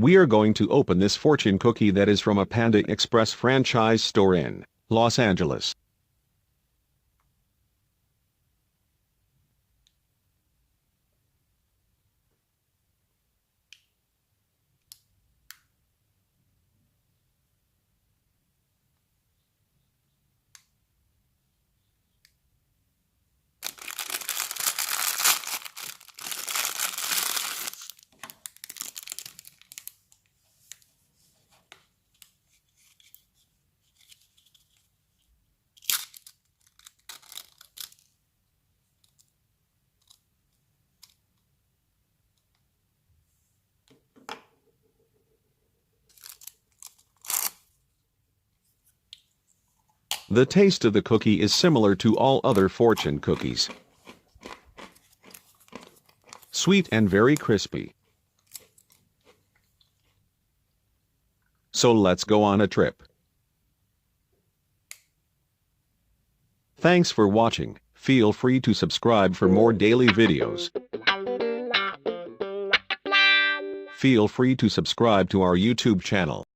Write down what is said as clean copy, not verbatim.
We are going to open this fortune cookie that is from a Panda Express franchise store in Los Angeles. The taste of the cookie is similar to all other fortune cookies. Sweet and very crispy. So let's go on a trip. Thanks for watching. Feel free to subscribe for more daily videos. Feel free to subscribe to our YouTube channel.